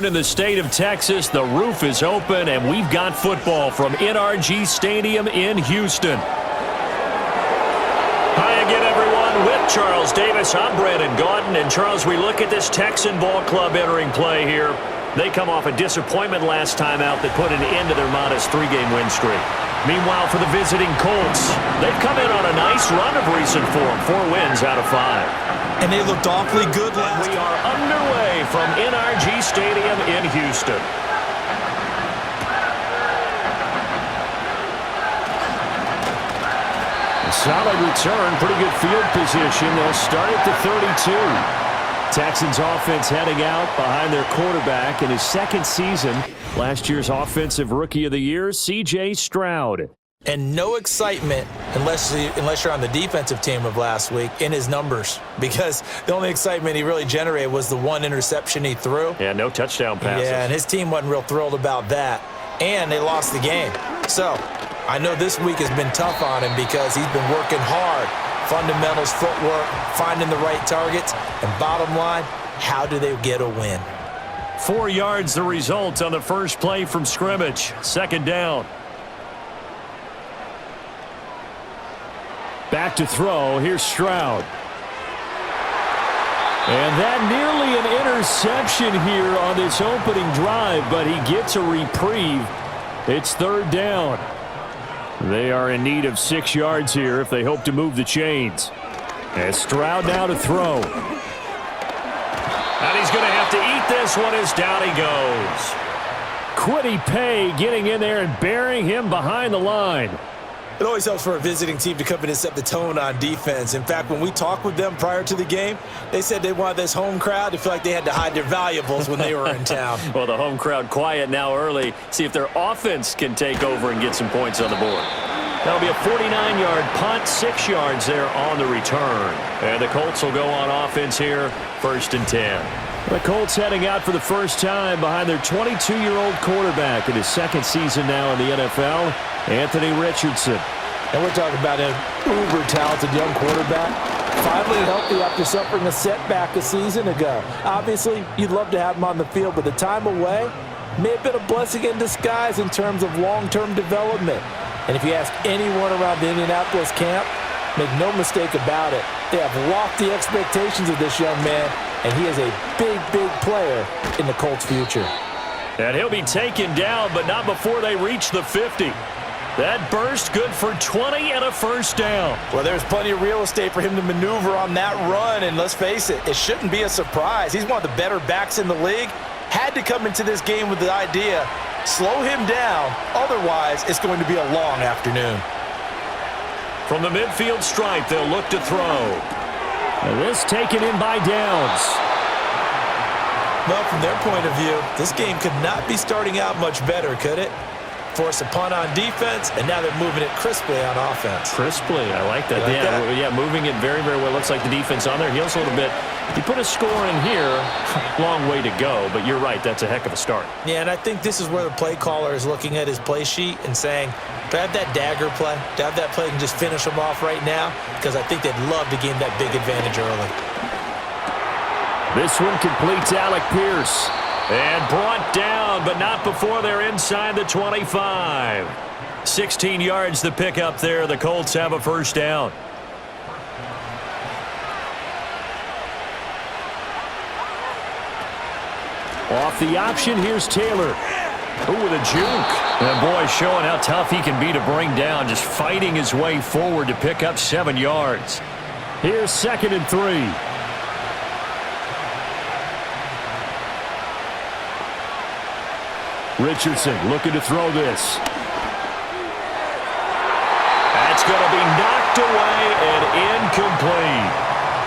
In the state of Texas, the roof is open, and we've got football from NRG Stadium in Houston. Hi again, everyone. With Charles Davis, I'm Brandon Gaudin. And, Charles, we look at this Texan ball club entering play here. They come off a disappointment last time out that put an end to their modest 3-game win streak. Meanwhile, for the visiting Colts, they've come in on a nice run of recent form, 4 wins out of 5. And they looked awfully good last. We are underway from NRG Stadium in Houston. A solid return, pretty good field position. They'll start at the 32. Texans offense heading out behind their quarterback in his second season. Last year's Offensive Rookie of the Year, C.J. Stroud. And no excitement unless you're on the defensive team of last week in his numbers, because the only excitement he really generated was the 1 interception he threw. Yeah, no touchdown passes. Yeah, and his team wasn't real thrilled about that. And they lost the game. So I know this week has been tough on him because he's been working hard. Fundamentals, footwork, finding the right targets. And bottom line, how do they get a win? 4 yards the result on the first play from scrimmage. Second down. Back to throw. Here's Stroud. And that nearly an interception here on this opening drive, but he gets a reprieve. It's third down. They are in need of 6 yards here if they hope to move the chains. And Stroud now to throw. And he's going to have to eat this one as down he goes. Quiddy Pay getting in there and burying him behind the line. It always helps for a visiting team to come in and set the tone on defense. In fact, when we talked with them prior to the game, they said they wanted this home crowd to feel like they had to hide their valuables when they were in town. Well, the home crowd quiet now early. See if their offense can take over and get some points on the board. That'll be a 49-yard punt, 6 yards there on the return. And the Colts will go on offense here, 1st and 10. The Colts heading out for the first time behind their 22-year-old quarterback in his second season now in the NFL, Anthony Richardson. And we're talking about an uber-talented young quarterback. Finally healthy after suffering a setback a season ago. Obviously, you'd love to have him on the field, but the time away may have been a blessing in disguise in terms of long-term development. And if you ask anyone around the Indianapolis camp, make no mistake about it, they have lofty expectations of this young man, and he is a big, big player in the Colts' future. And he'll be taken down, but not before they reach the 50. That burst good for 20 and a first down. Well, there's plenty of real estate for him to maneuver on that run, and let's face it, it shouldn't be a surprise. He's one of the better backs in the league. Had to come into this game with the idea, slow him down, otherwise it's going to be a long afternoon. From the midfield stripe, they'll look to throw. And this taken in by Downs. Well, from their point of view, this game could not be starting out much better, could it? Force a punt on defense, and now they're moving it crisply on offense. Crisply, I like that. Yeah, moving it very, very well. Looks like the defense on their heels a little bit. You put a score in here, long way to go, but you're right, that's a heck of a start. Yeah, and I think this is where the play caller is looking at his play sheet and saying, do I have that dagger play? Do I have that play and just finish them off right now? Because I think they'd love to gain that big advantage early. This one completes Alec Pierce. And brought down, but not before they're inside the 25. 16 yards to pick up there. The Colts have a first down. Off the option, here's Taylor. Ooh, with a juke. And boy, showing how tough he can be to bring down, just fighting his way forward to pick up 7 yards. Here's 2nd and 3. Richardson looking to throw this. That's going to be knocked away and incomplete.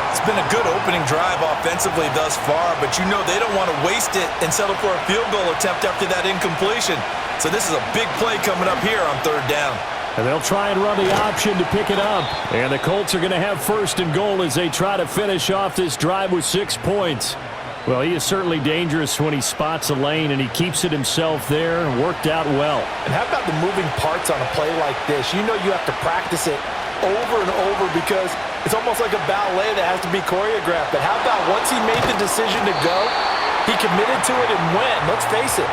It's been a good opening drive offensively thus far, but you know they don't want to waste it and settle for a field goal attempt after that incompletion. So this is a big play coming up here on 3rd down. And they'll try and run the option to pick it up. And the Colts are going to have 1st and goal as they try to finish off this drive with 6 points. Well, he is certainly dangerous when he spots a lane, and he keeps it himself there and worked out well. And how about the moving parts on a play like this? You know you have to practice it over and over because it's almost like a ballet that has to be choreographed. But how about once he made the decision to go, He committed to it and went. Let's face it,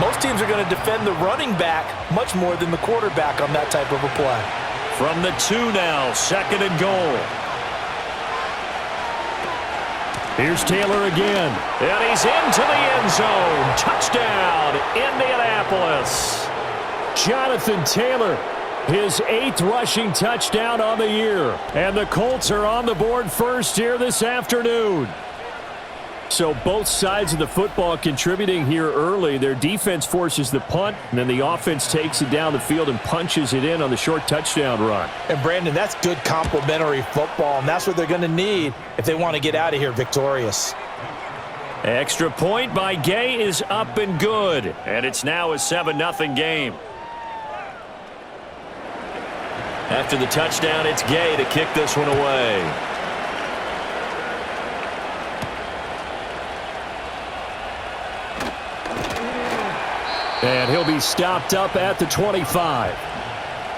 most teams are going to defend the running back much more than the quarterback on that type of a play. From the 2 now, 2nd and goal. Here's Taylor again. And he's into the end zone. Touchdown, Indianapolis. Jonathan Taylor, his 8th rushing touchdown on the year. And the Colts are on the board first here this afternoon. So both sides of the football contributing here early. Their defense forces the punt, and then the offense takes it down the field and punches it in on the short touchdown run. And, Brandon, that's good complementary football, and that's what they're going to need if they want to get out of here victorious. Extra point by Gay is up and good, and it's now a 7-0 game. After the touchdown, it's Gay to kick this one away. And he'll be stopped up at the 25.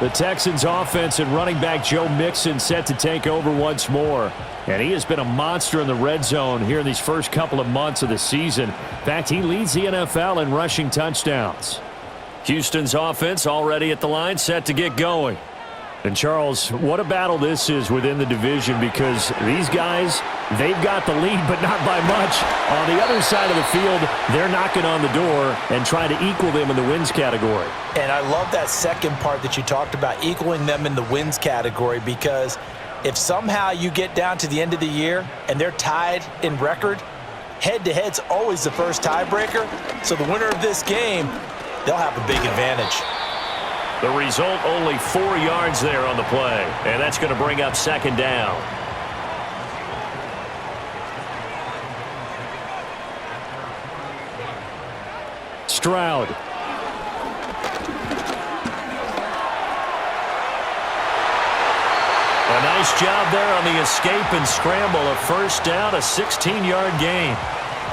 The Texans offense and running back Joe Mixon set to take over once more. And he has been a monster in the red zone here in these first couple of months of the season. In fact, he leads the NFL in rushing touchdowns. Houston's offense already at the line, set to get going. And, Charles, what a battle this is within the division, because these guys, they've got the lead, but not by much. On the other side of the field, they're knocking on the door and trying to equal them in the wins category. And I love that second part that you talked about, equaling them in the wins category, because if somehow you get down to the end of the year and they're tied in record, head-to-head's always the first tiebreaker. So the winner of this game, they'll have a big advantage. The result, only 4 yards there on the play, and that's going to bring up 2nd down. Stroud. A nice job there on the escape and scramble. A first down, a 16-yard gain.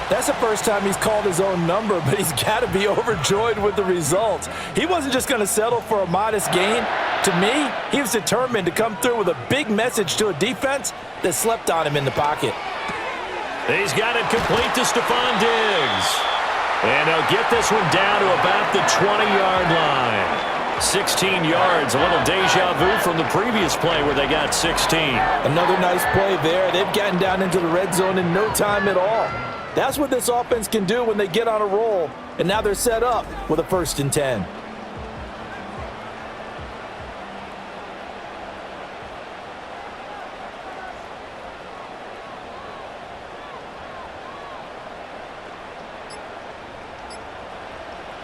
That's the first time he's called his own number, but he's got to be overjoyed with the results. He wasn't just going to settle for a modest gain. To me, he was determined to come through with a big message to a defense that slept on him in the pocket. He's got it complete to Stephon Diggs. And he'll get this one down to about the 20-yard line. 16 yards, a little deja vu from the previous play where they got 16. Another nice play there. They've gotten down into the red zone in no time at all. That's what this offense can do when they get on a roll, and now they're set up with a 1st and 10.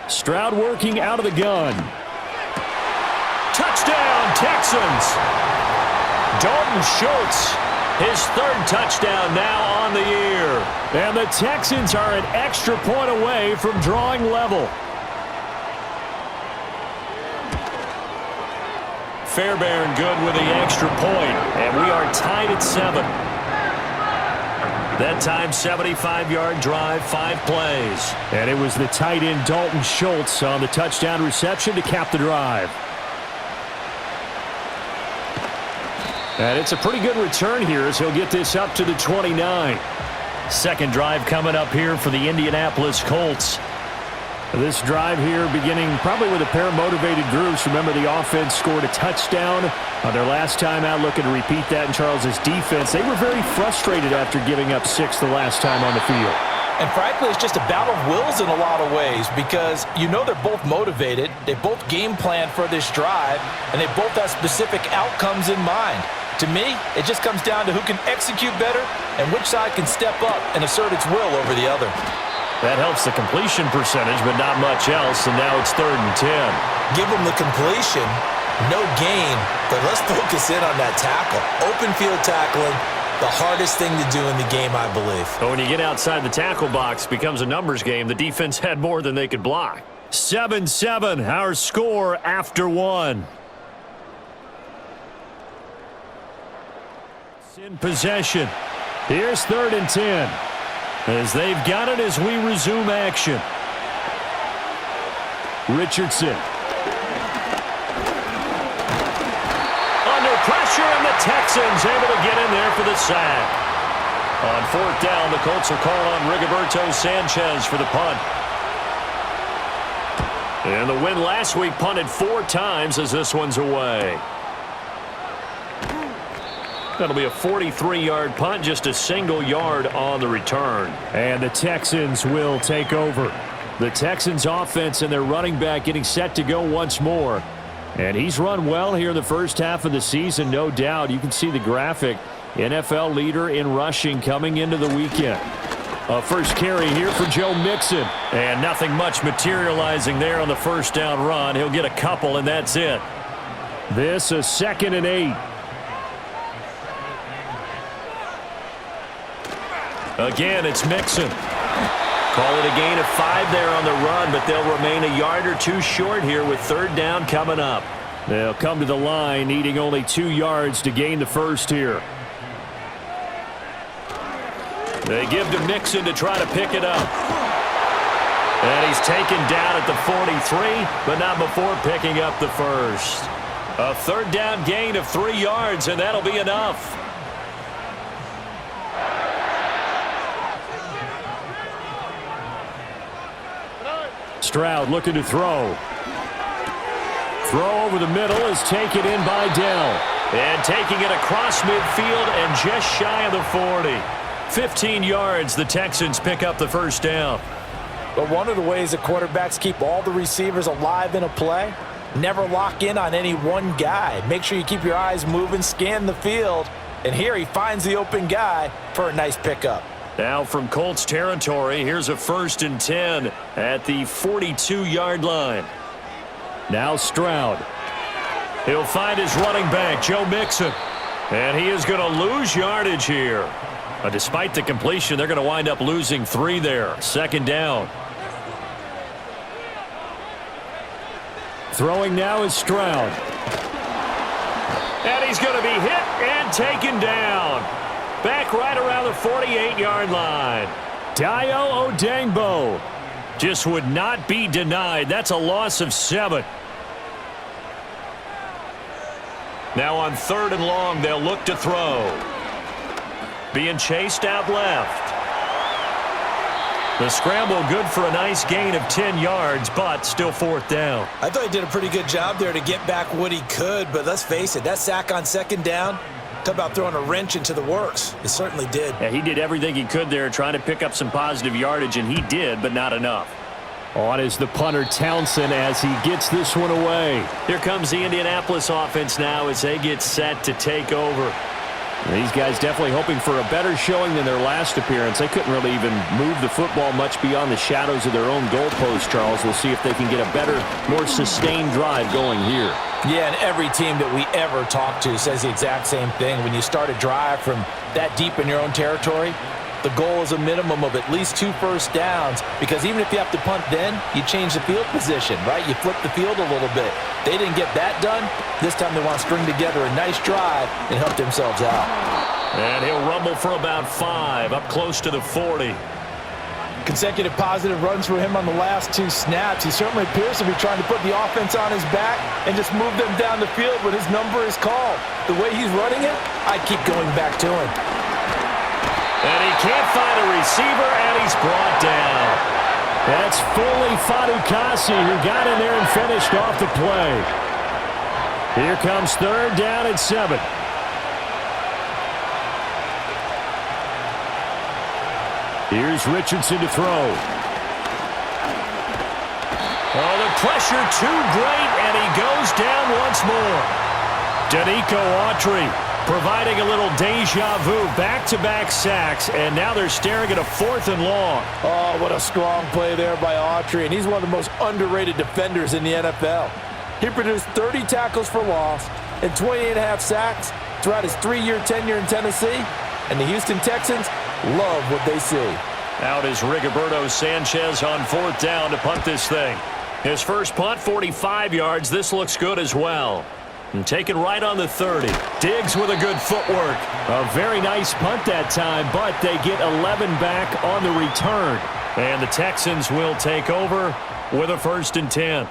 Stroud working out of the gun. Touchdown, Texans! Dalton Schultz, his 3rd touchdown now on the year. And the Texans are an extra point away from drawing level. Fairbairn good with the extra point, and we are tied at 7. That time, 75-yard drive, 5 plays. And it was the tight end Dalton Schultz on the touchdown reception to cap the drive. And it's a pretty good return here as he'll get this up to the 29. 2nd drive coming up here for the Indianapolis Colts. This drive here beginning probably with a pair of motivated groups. Remember, the offense scored a touchdown on their last time out, looking to repeat that in Charles's defense. They were very frustrated after giving up 6 the last time on the field. And frankly, it's just a battle of wills in a lot of ways, because you know they're both motivated, they both game plan for this drive, and they both have specific outcomes in mind. To me, it just comes down to who can execute better and which side can step up and assert its will over the other. That helps the completion percentage, but not much else, and now it's 3rd and 10. Give them the completion, no gain, but let's focus in on that tackle. Open field tackling, the hardest thing to do in the game, I believe. But when you get outside the tackle box, it becomes a numbers game. The defense had more than they could block. 7-7, our score after 1. In possession. Here's 3rd and 10. As they've got it as we resume action. Richardson. Under pressure, and the Texans able to get in there for the sack. On fourth down, the Colts will call on Rigoberto Sanchez for the punt. And the win last week punted 4 times as this one's away. That'll be a 43-yard punt, just a single yard on the return. And the Texans will take over. The Texans offense and their running back getting set to go once more. And he's run well here in the first half of the season, no doubt. You can see the graphic. NFL leader in rushing coming into the weekend. A first carry here for Joe Mixon. And nothing much materializing there on the first down run. He'll get a couple, and that's it. This is 2nd and 8. Again, it's Mixon. Call it a gain of 5 there on the run, but they'll remain a yard or 2 short here with third down coming up. They'll come to the line needing only 2 yards to gain the first here. They give to Mixon to try to pick it up. And he's taken down at the 43, but not before picking up the first. A third down gain of 3 yards, and that'll be enough. Stroud looking to throw. Throw over the middle is taken in by Dell. And taking it across midfield and just shy of the 40. 15 yards, the Texans pick up the first down. But one of the ways that quarterbacks keep all the receivers alive in a play, never lock in on any one guy. Make sure you keep your eyes moving, scan the field. And here he finds the open guy for a nice pickup. Now from Colts territory, here's a 1st and 10 at the 42-yard line. Now Stroud. He'll find his running back, Joe Mixon. And he is going to lose yardage here. Despite the completion, they're going to wind up losing 3 there. 2nd down. Throwing now is Stroud. And he's going to be hit and taken down. Back right around the 48-yard line. Dayo Odeyingbo just would not be denied. That's a loss of 7. Now on 3rd and long, they'll look to throw. Being chased out left. The scramble good for a nice gain of 10 yards, but still 4th down. I thought he did a pretty good job there to get back what he could, but let's face it, that sack on 2nd down, talk about throwing a wrench into the works. It certainly did. Yeah, he did everything he could there trying to pick up some positive yardage, and he did, but not enough. On is the punter Townsend as he gets this one away. Here comes the Indianapolis offense now as they get set to take over. These guys definitely hoping for a better showing than their last appearance. They couldn't really even move the football much beyond the shadows of their own goalpost, Charles. We'll see if they can get a better, more sustained drive going here. Yeah, and every team that we ever talk to says the exact same thing. When you start a drive from that deep in your own territory, the goal is a minimum of at least 2 first downs, because even if you have to punt then, you change the field position, right? You flip the field a little bit. They didn't get that done. This time they want to string together a nice drive and help themselves out. And he'll rumble for about 5, up close to the 40. Consecutive positive runs for him on the last 2 snaps. He certainly appears to be trying to put the offense on his back and just move them down the field when his number is called. The way he's running it, I keep going back to him. And he can't find a receiver, and he's brought down. That's Foley Fatukasi who got in there and finished off the play. Here comes 3rd down and 7. Here's Richardson to throw. Oh, the pressure too great, and he goes down once more. Danico Autry providing a little deja vu, back-to-back sacks, and now they're staring at a 4th and long. Oh, what a strong play there by Autry, and he's one of the most underrated defenders in the NFL. He produced 30 tackles for loss and 28.5 sacks throughout his 3-year tenure in Tennessee, and the Houston Texans love what they see. Out is Rigoberto Sanchez on 4th down to punt this thing. His first punt, 45 yards. This looks good as well. And taken right on the 30. Diggs with a good footwork. A very nice punt that time, but they get 11 back on the return. And the Texans will take over with a 1st and 10.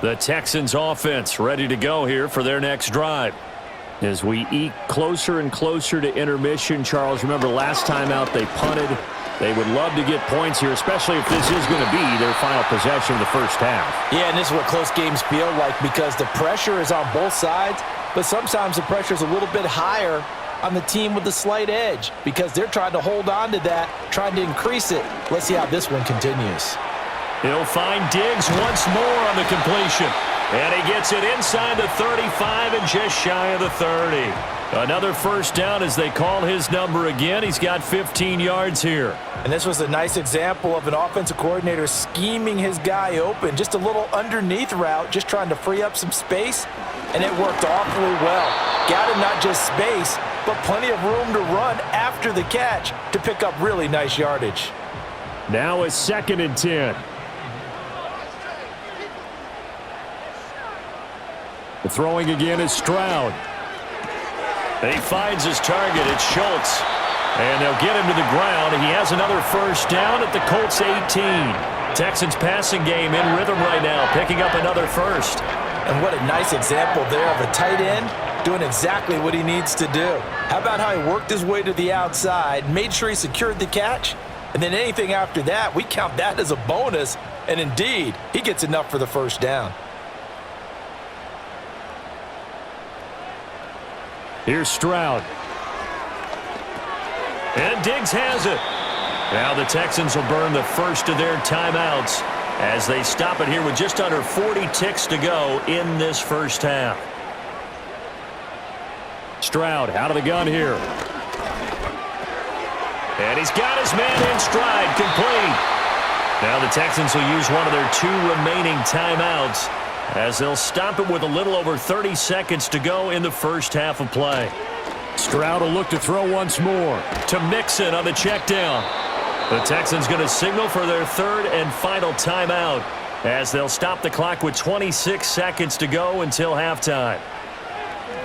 The Texans offense ready to go here for their next drive. As we eke closer and closer to intermission, Charles, remember last time out they punted. They would love to get points here, especially if this is going to be their final possession of the first half. Yeah, and this is what close games feel like because the pressure is on both sides, but sometimes the pressure is a little bit higher on the team with the slight edge because they're trying to hold on to that, trying to increase it. Let's see how this one continues. He'll find Diggs once more on the completion. And he gets it inside the 35 and just shy of the 30. Another first down as they call his number again. He's got 15 yards here. And this was a nice example of an offensive coordinator scheming his guy open. Just a little underneath route, just trying to free up some space, and it worked awfully well. Got him not just space, but plenty of room to run after the catch to pick up really nice yardage. Now a 2nd and 10. The throwing again is Stroud. He finds his target. It's Schultz. And they'll get him to the ground. He has another first down at the Colts 18. Texans passing game in rhythm right now, picking up another first. And what a nice example there of a tight end doing exactly what he needs to do. How about how he worked his way to the outside, made sure he secured the catch, and then anything after that, we count that as a bonus. And indeed, he gets enough for the first down. Here's Stroud. And Diggs has it. Now the Texans will burn the first of their timeouts as they stop it here with just under 40 ticks to go in this first half. Stroud out of the gun here. And he's got his man in stride, complete. Now the Texans will use one of their 2 remaining timeouts as they'll stop it with a little over 30 seconds to go in the first half of play. Stroud will look to throw once more to Mixon on the check down. The Texans going to signal for their 3rd and final timeout as they'll stop the clock with 26 seconds to go until halftime.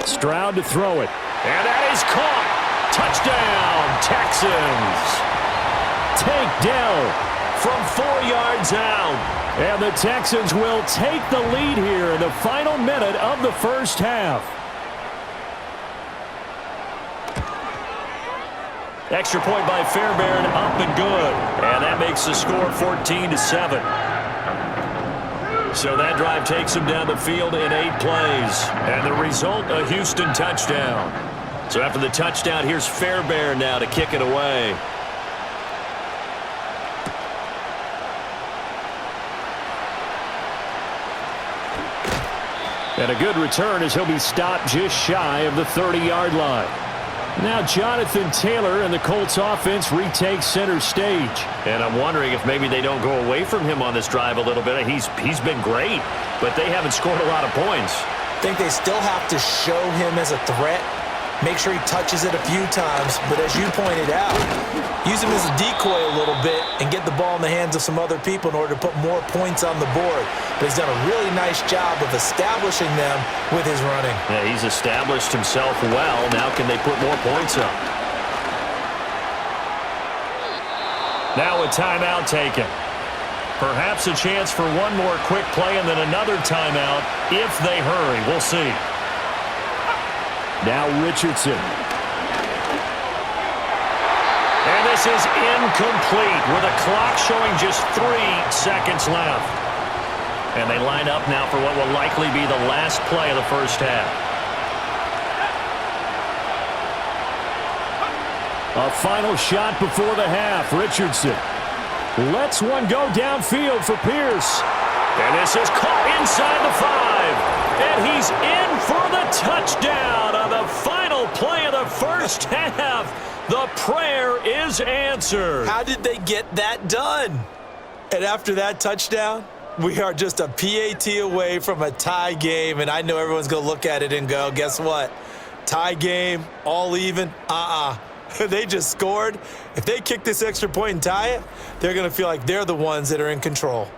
Stroud to throw it. And that is caught. Touchdown, Texans. Tank Dell from 4 yards out. And the Texans will take the lead here in the final minute of the first half. Extra point by Fairbairn, up and good. And that makes the score 14-7. So that drive takes them down the field in 8 plays. And the result, a Houston touchdown. So after the touchdown, here's Fairbairn now to kick it away. And a good return as he'll be stopped just shy of the 30-yard line. Now Jonathan Taylor and the Colts offense retake center stage. And I'm wondering if maybe they don't go away from him on this drive a little bit. He's been great, but they haven't scored a lot of points. I think they still have to show him as a threat. Make sure he touches it a few times, but as you pointed out, use him as a decoy a little bit and get the ball in the hands of some other people in order to put more points on the board. But he's done a really nice job of establishing them with his running. Yeah, he's established himself well. Now can they put more points up? Now a timeout taken. Perhaps a chance for one more quick play and then another timeout if they hurry. We'll see. Now Richardson. And this is incomplete with a clock showing just 3 seconds left. And they line up now for what will likely be the last play of the first half. A final shot before the half. Richardson lets one go downfield for Pierce. And this is caught inside the 5. And he's in for the touchdown on the final play of the first half. The prayer is answered. How did they get that done? And after that touchdown, we are just a PAT away from a tie game. And I know everyone's going to look at it and go, guess what? Tie game, all even, They just scored. If they kick this extra point and tie it, they're going to feel like they're the ones that are in control.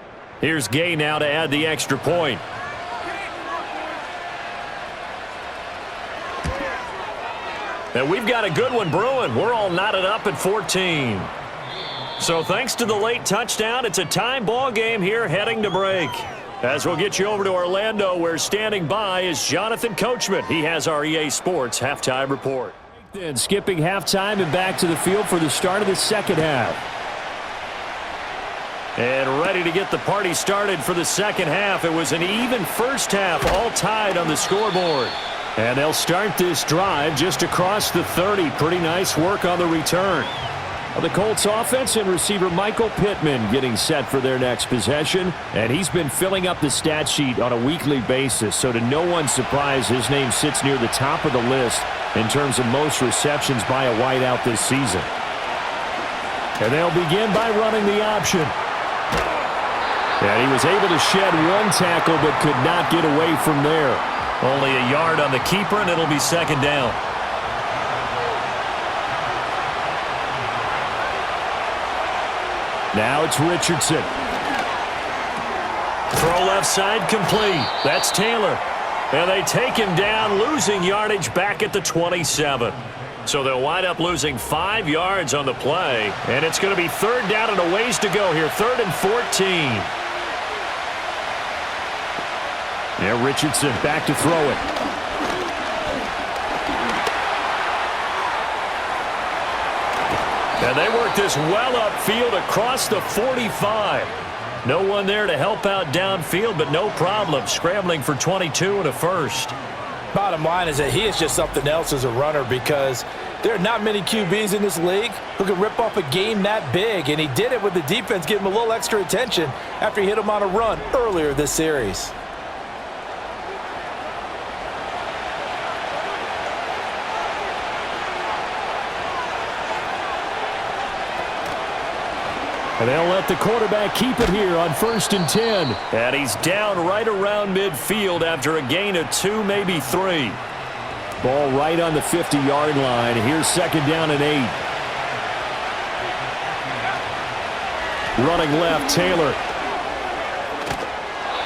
Here's Gay now to add the extra point. And we've got a good one brewing. We're all knotted up at 14. So thanks to the late touchdown, it's a tie ball game here heading to break. As we'll get you over to Orlando, where standing by is Jonathan Coachman. He has our EA Sports halftime report. Then skipping halftime and back to the field for the start of the second half. And ready to get the party started for the second half. It was an even first half, all tied on the scoreboard. And they'll start this drive just across the 30. Pretty nice work on the return. The Colts offense and receiver Michael Pittman getting set for their next possession. And he's been filling up the stat sheet on a weekly basis. So to no one's surprise, his name sits near the top of the list in terms of most receptions by a wideout this season. And they'll begin by running the option. And he was able to shed one tackle but could not get away from there. Only a yard on the keeper, and it'll be second down. Now it's Richardson. Throw left side complete. That's Taylor. And they take him down, losing yardage back at the 27. So they'll wind up losing 5 yards on the play. And it's going to be third down and a ways to go here. 3rd and 14. Now Richardson back to throw it. And they work this well upfield across the 45. No one there to help out downfield, but no problem. Scrambling for 22 and a first. Bottom line is that he is just something else as a runner, because there are not many QBs in this league who can rip off a game that big, and he did it with the defense giving him a little extra attention after he hit him on a run earlier this series. And they'll let the quarterback keep it here on 1st and 10. And he's down right around midfield after a gain of 2, maybe 3. Ball right on the 50-yard line. Here's 2nd down and 8. Running left, Taylor.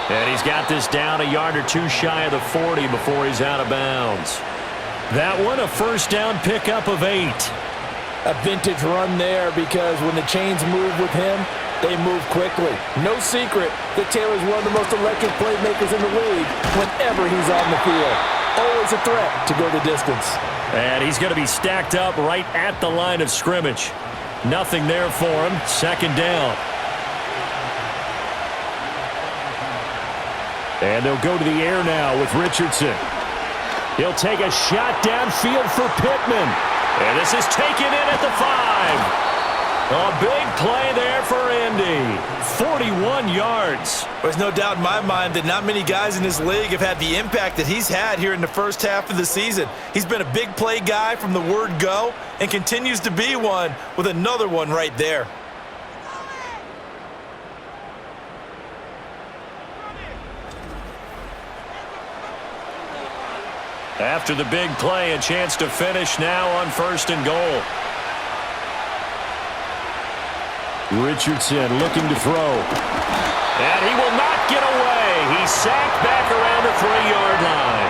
And he's got this down a yard or 2 shy of the 40 before he's out of bounds. That one, a first down pickup of 8. A vintage run there, because when the chains move with him, they move quickly. No secret that Taylor's one of the most electric playmakers in the league whenever he's on the field. Always a threat to go the distance. And he's going to be stacked up right at the line of scrimmage. Nothing there for him. 2nd down. And they'll go to the air now with Richardson. He'll take a shot downfield for Pittman. And this is taken in at the 5. A big play there for Indy. 41 yards. There's no doubt in my mind that not many guys in this league have had the impact that he's had here in the first half of the season. He's been a big play guy from the word go and continues to be one with another one right there. After the big play, a chance to finish now on 1st and goal. Richardson looking to throw. And he will not get away. He's sacked back around the 3-yard line.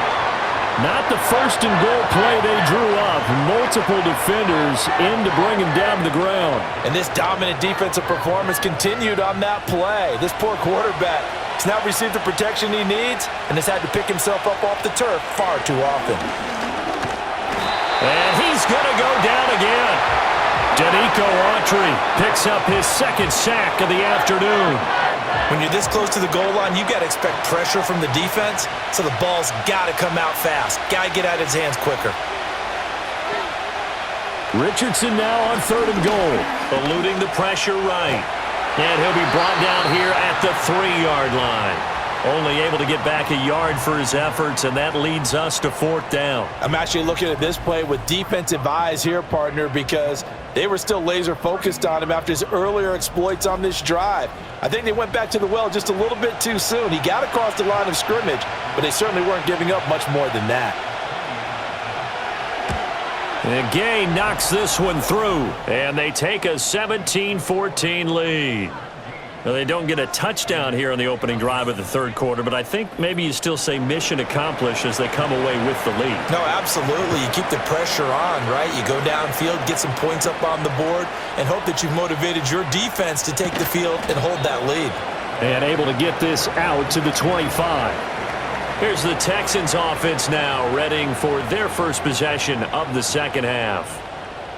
Not the 1st and goal play they drew up. Multiple defenders in to bring him down to the ground. And this dominant defensive performance continued on that play. This poor quarterback has not received the protection he needs and has had to pick himself up off the turf far too often. And he's going to go down again. Danico Autry picks up his 2nd sack of the afternoon. When you're this close to the goal line, you got to expect pressure from the defense, so the ball's got to come out fast. Got to get out of his hands quicker. Richardson now on 3rd and goal, eluding the pressure right. And he'll be brought down here at the 3-yard line. Only able to get back a yard for his efforts, and that leads us to 4th down. I'm actually looking at this play with defensive eyes here, partner, because they were still laser focused on him after his earlier exploits on this drive. I think they went back to the well just a little bit too soon. He got across the line of scrimmage, but they certainly weren't giving up much more than that. And Gay knocks this one through, and they take a 17-14 lead. Now, they don't get a touchdown here on the opening drive of the 3rd quarter, but I think maybe you still say mission accomplished as they come away with the lead. No, absolutely. You keep the pressure on, right? You go downfield, get some points up on the board, and hope that you've motivated your defense to take the field and hold that lead. And able to get this out to the 25. Here's the Texans offense now, readying for their first possession of the second half.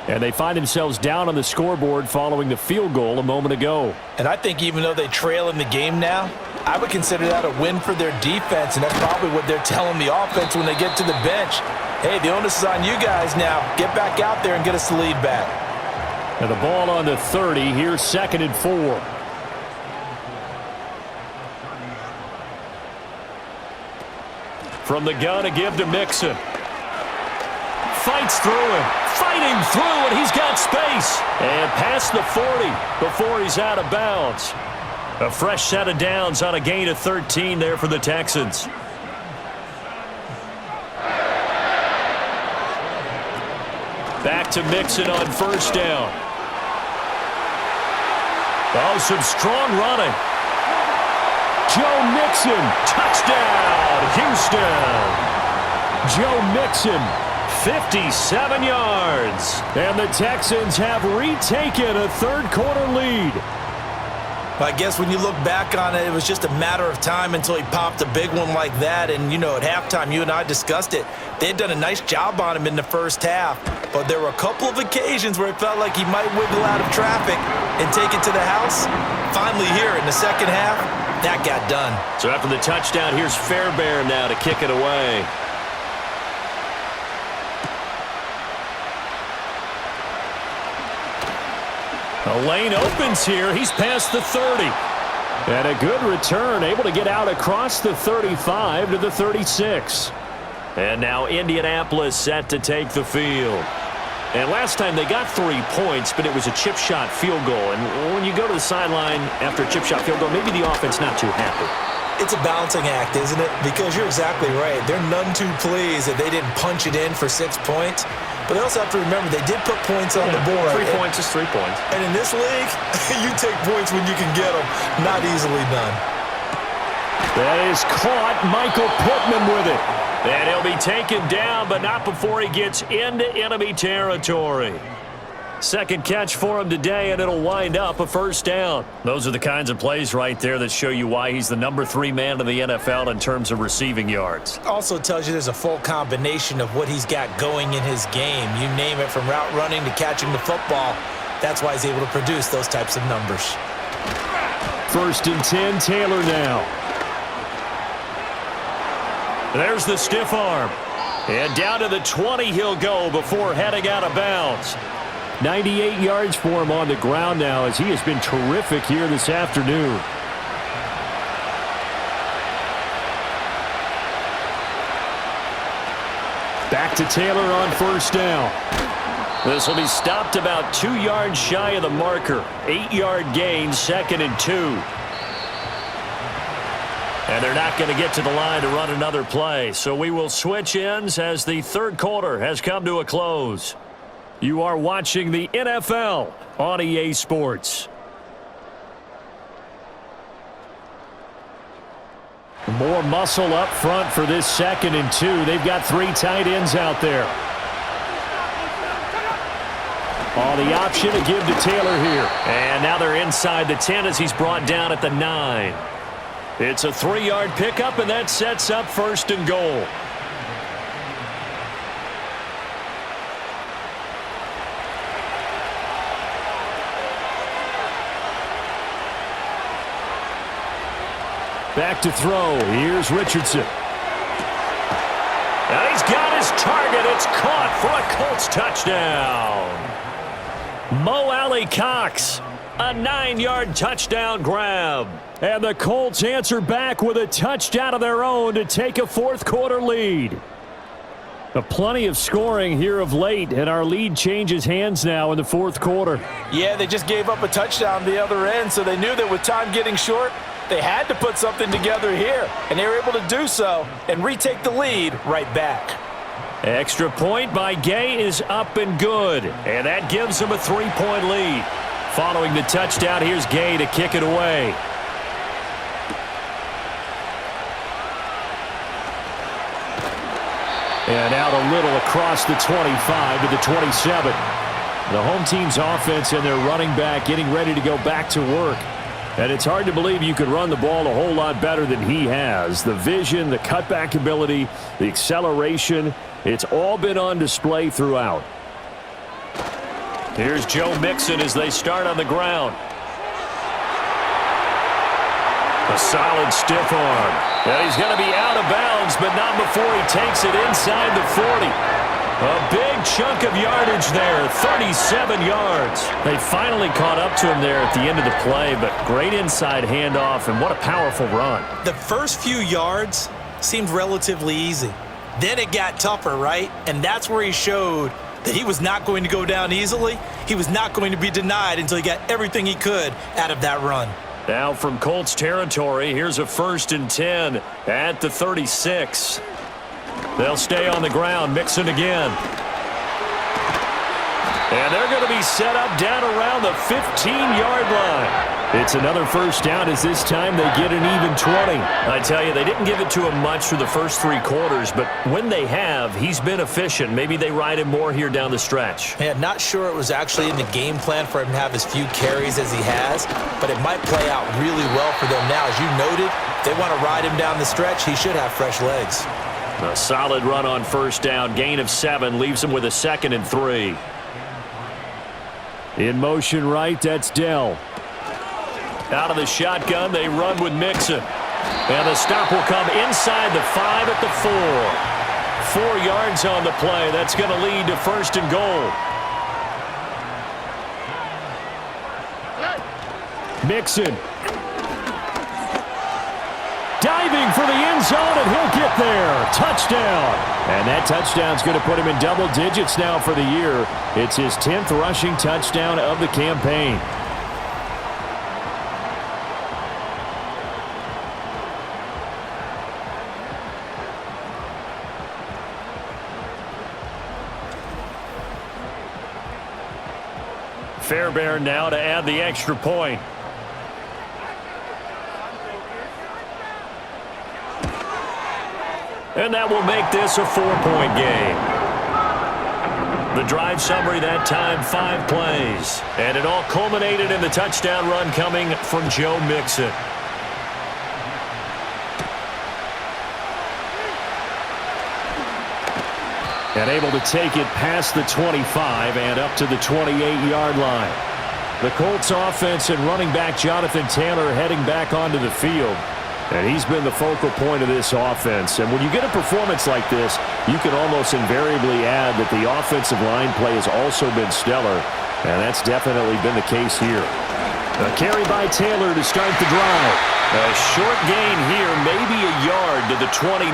And they find themselves down on the scoreboard following the field goal a moment ago. And I think even though they trail in the game now, I would consider that a win for their defense, and that's probably what they're telling the offense when they get to the bench. Hey, the onus is on you guys now. Get back out there and get us the lead back. And the ball on the 30. Here's 2nd and 4. From the gun, a give to Mixon. Fights through him. Fighting through, and he's got space. And past the 40 before he's out of bounds. A fresh set of downs on a gain of 13 there for the Texans. Back to Mixon on first down. Oh, some strong running. Joe Mixon, touchdown, Houston. Joe Mixon, 57 yards. And the Texans have retaken a third-quarter lead. I guess when you look back on it, it was just a matter of time until he popped a big one like that. And, you know, at halftime, you and I discussed it. They had done a nice job on him in the first half. But there were a couple of occasions where it felt like he might wiggle out of traffic and take it to the house. Finally here in the second half, that got done. So after the touchdown, here's Fairbairn now to kick it away. The lane opens here. He's past the 30. And a good return, able to get out across the 35 to the 36. And now Indianapolis set to take the field. And last time they got 3 points, but it was a chip shot field goal. And when you go to the sideline after a chip shot field goal, maybe the offense not too happy. It's a balancing act, isn't it? Because you're exactly right. They're none too pleased that they didn't punch it in for 6 points. But they also have to remember they did put points on the board. 3 points is 3 points. And in this league, you take points when you can get them. Not easily done. That is caught. Michael Pittman with it. And he'll be taken down, but not before he gets into enemy territory. Second catch for him today, and it'll wind up a first down. Those are the kinds of plays right there that show you why he's the number 3 man in the NFL in terms of receiving yards. Also tells you there's a full combination of what he's got going in his game. You name it, from route running to catching the football. That's why he's able to produce those types of numbers. 1st and 10, Taylor now. There's the stiff arm. And down to the 20 he'll go before heading out of bounds. 98 yards for him on the ground now, as he has been terrific here this afternoon. Back to Taylor on first down. This will be stopped about 2 yards shy of the marker. 8-yard gain, 2nd and 2. And they're not going to get to the line to run another play. So we will switch ends as the third quarter has come to a close. You are watching the NFL on EA Sports. More muscle up front for this 2nd and 2. They've got 3 tight ends out there. On the option to give to Taylor here. And now they're inside the 10 as he's brought down at the 9. It's a 3-yard pickup, and that sets up 1st and goal. Back to throw. Here's Richardson. And he's got his target. It's caught for a Colts touchdown. Mo Alley-Cox, a 9-yard touchdown grab. And the Colts answer back with a touchdown of their own to take a fourth-quarter lead. Plenty of scoring here of late, and our lead changes hands now in the fourth quarter. Yeah, they just gave up a touchdown the other end, so they knew that with time getting short, they had to put something together here, and they were able to do so and retake the lead right back. Extra point by Gay is up and good, and that gives them a 3-point lead. Following the touchdown, here's Gay to kick it away. And out a little across the 25 to the 27. The home team's offense and their running back getting ready to go back to work. And it's hard to believe you could run the ball a whole lot better than he has. The vision, the cutback ability, the acceleration, it's all been on display throughout. Here's Joe Mixon as they start on the ground. A solid stiff arm. And he's going to be out of bounds, but not before he takes it inside the 40. A big chunk of yardage there, 37 yards. They finally caught up to him there at the end of the play, but great inside handoff, and what a powerful run. The first few yards seemed relatively easy. Then it got tougher, right? And that's where he showed that he was not going to go down easily. He was not going to be denied until he got everything he could out of that run. Now from Colts territory, here's a 1st and 10 at the 36. They'll stay on the ground. Mixon again. And they're going to be set up down around the 15-yard line. It's another first down as this time they get an even 20. I tell you, they didn't give it to him much for the first 3 quarters, but when they have, he's been efficient. Maybe they ride him more here down the stretch. Man, not sure it was actually in the game plan for him to have as few carries as he has, but it might play out really well for them now. As you noted, if they want to ride him down the stretch, he should have fresh legs. A solid run on first down. Gain of 7 leaves him with a 2nd and 3. In motion right, that's Dell. Out of the shotgun, they run with Mixon. And the stop will come inside the 5 at the 4. 4 yards on the play. That's going to lead to 1st and goal. Mixon. Diving for the end zone, and he'll get there. Touchdown. And that touchdown's going to put him in double digits now for the year. It's his 10th rushing touchdown of the campaign. Fairbairn now to add the extra point. And that will make this a 4-point game. The drive summary that time, 5 plays. And it all culminated in the touchdown run coming from Joe Mixon. And able to take it past the 25 and up to the 28-yard line. The Colts offense and running back Jonathan Taylor heading back onto the field. And he's been the focal point of this offense. And when you get a performance like this, you can almost invariably add that the offensive line play has also been stellar. And that's definitely been the case here. A carry by Taylor to start the drive. A short gain here, maybe a yard to the 29.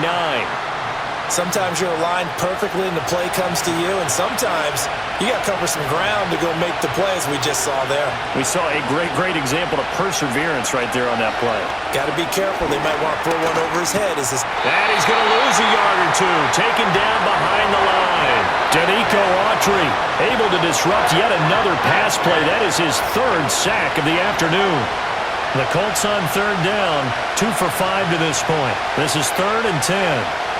Sometimes you're aligned perfectly and the play comes to you, and sometimes you got to cover some ground to go make the play, as we just saw there. We saw a great example of perseverance right there on that play. Got to be careful. They might want to throw one over his head. And he's going to lose a yard or 2. Taken down behind the line. Denico Autry able to disrupt yet another pass play. That is his 3rd sack of the afternoon. The Colts on 3rd down, 2 for 5 to this point. This is 3rd and 10.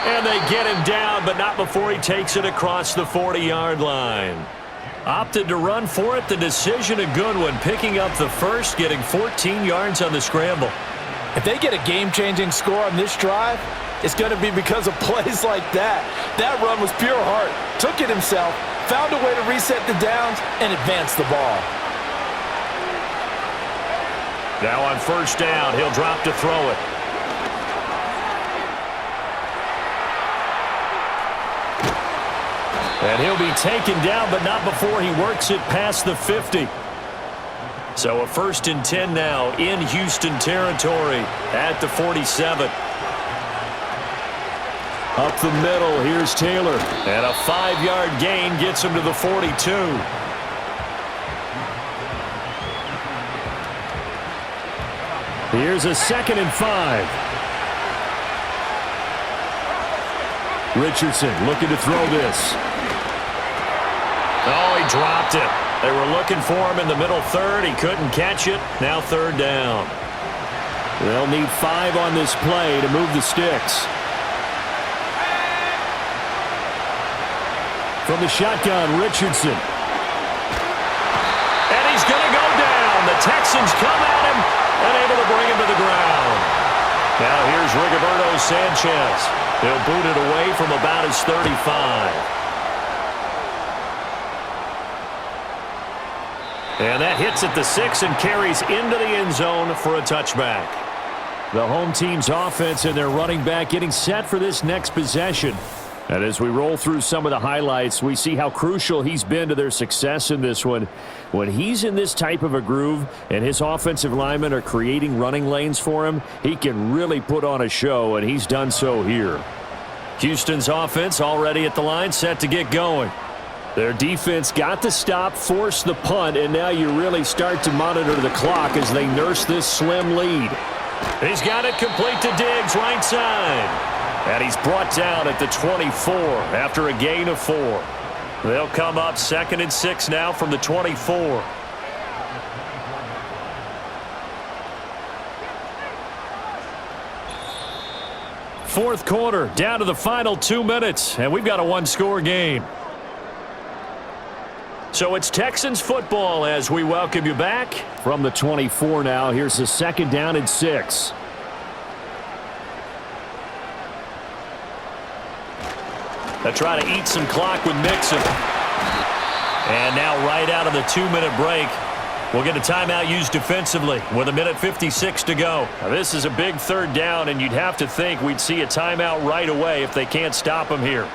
And they get him down, but not before he takes it across the 40-yard line. Opted to run for it. The decision a good one. Picking up the first, getting 14 yards on the scramble. If they get a game-changing score on this drive, it's going to be because of plays like that. That run was pure heart. Took it himself, found a way to reset the downs, and advance the ball. Now on first down, he'll drop to throw it. And he'll be taken down, but not before he works it past the 50. So a 1st and 10 now in Houston territory at the 47. Up the middle, here's Taylor. And a 5-yard gain gets him to the 42. Here's a 2nd and 5. Richardson looking to throw this. Oh, he dropped it. They were looking for him in the middle 3rd. He couldn't catch it. Now 3rd down. They'll need 5 on this play to move the sticks. From the shotgun, Richardson. And he's going to go down. The Texans come at him and able to bring him to the ground. Now here's Rigoberto Sanchez. He'll boot it away from about his 35. And that hits at the 6 and carries into the end zone for a touchback. The home team's offense and their running back getting set for this next possession. And as we roll through some of the highlights, we see how crucial he's been to their success in this one. When he's in this type of a groove and his offensive linemen are creating running lanes for him, he can really put on a show, and he's done so here. Houston's offense already at the line, set to get going. Their defense got the stop, forced the punt, and now you really start to monitor the clock as they nurse this slim lead. He's got it complete to Diggs, right side. And he's brought down at the 24 after a gain of 4. They'll come up 2nd and 6 now from the 24. Fourth quarter, down to the final 2 minutes, and we've got a one-score game. So it's Texans football as we welcome you back from the 24 now. Here's the 2nd down and 6. They'll try to eat some clock with Mixon. And now right out of the 2-minute break, we'll get a timeout used defensively with 1:56 to go. Now, this is a big 3rd down, and you'd have to think we'd see a timeout right away if they can't stop him here.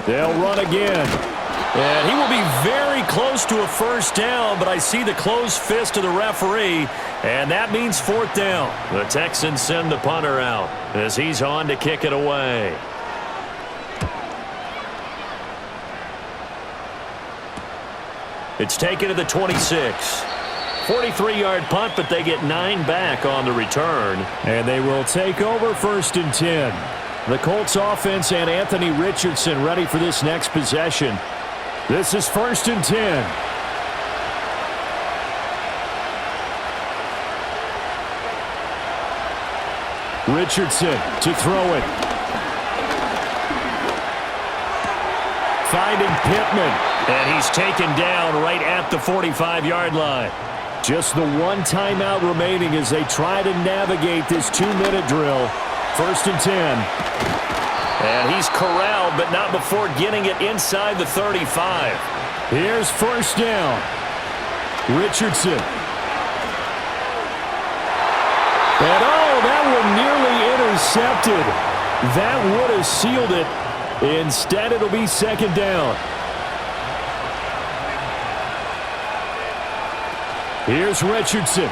They'll run again. And he will be very close to a 1st down, but I see the closed fist of the referee, and that means 4th down. The Texans send the punter out as he's on to kick it away. It's taken to the 26. 43-yard punt, but they get 9 back on the return. And they will take over 1st and 10. The Colts offense and Anthony Richardson ready for this next possession. This is 1st and 10. Richardson to throw it. Finding Pittman. And he's taken down right at the 45-yard line. Just the one timeout remaining as they try to navigate this 2-minute drill. 1st and 10. And he's corralled, but not before getting it inside the 35. Here's 1st down. Richardson. And that one nearly intercepted. That would have sealed it. Instead, it'll be 2nd down. Here's Richardson.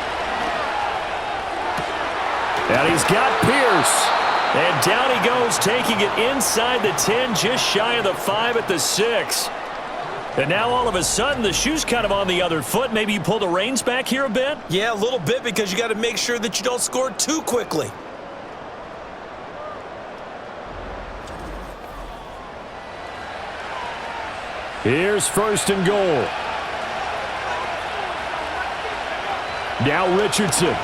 And he's got Pierce. And down he goes, taking it inside the 10, just shy of the 5 at the 6. And now all of a sudden, the shoe's kind of on the other foot. Maybe you pull the reins back here a bit? Yeah, a little bit, because you got to make sure that you don't score too quickly. Here's 1st and goal. Now Richardson.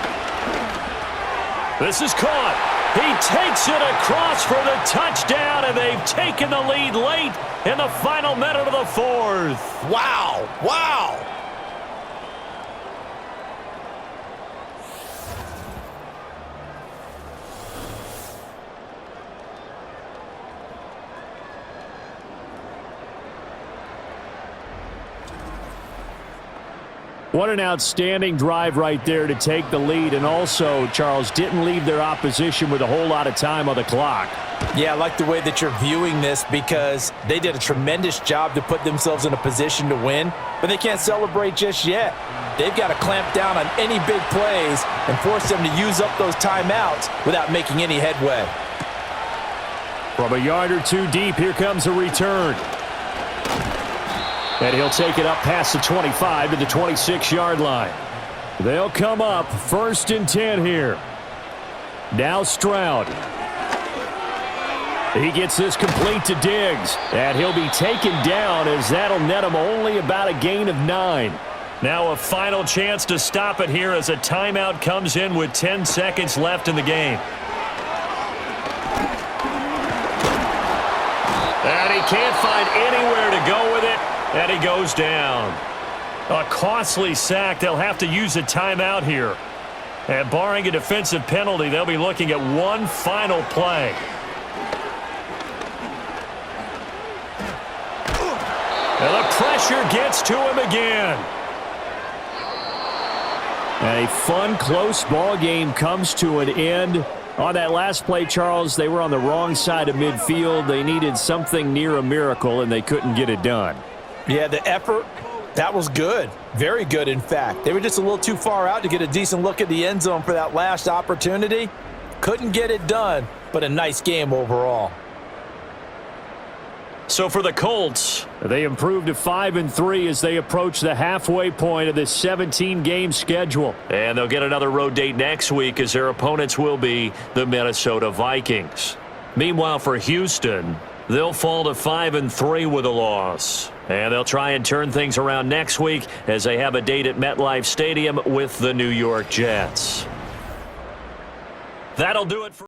This is caught. He takes it across for the touchdown, and they've taken the lead late in the final minute of the 4th. Wow. Wow. What an outstanding drive right there to take the lead, and also, Charles, didn't leave their opposition with a whole lot of time on the clock. Yeah, I like the way that you're viewing this, because they did a tremendous job to put themselves in a position to win, but they can't celebrate just yet. They've got to clamp down on any big plays and force them to use up those timeouts without making any headway. From a yard or two deep, here comes a return. And he'll take it up past the 25 to the 26-yard line. They'll come up 1st and 10 here. Now Stroud. He gets this complete to Diggs. And he'll be taken down as that'll net him only about a gain of 9. Now a final chance to stop it here as a timeout comes in with 10 seconds left in the game. And he can't find anywhere to go with it, and he goes down. A costly sack. They'll have to use a timeout here. And barring a defensive penalty, they'll be looking at one final play. And the pressure gets to him again. A fun, close ball game comes to an end. On that last play, Charles, they were on the wrong side of midfield. They needed something near a miracle, and they couldn't get it done. Yeah, the effort, that was good. Very good, in fact. They were just a little too far out to get a decent look at the end zone for that last opportunity. Couldn't get it done, but a nice game overall. So for the Colts, they improved to 5-3 as they approach the halfway point of this 17-game schedule. and they'll get another road date next week as their opponents will be the Minnesota Vikings. Meanwhile, for Houston, they'll fall to 5-3 with a loss. And they'll try and turn things around next week as they have a date at MetLife Stadium with the New York Jets. That'll do it for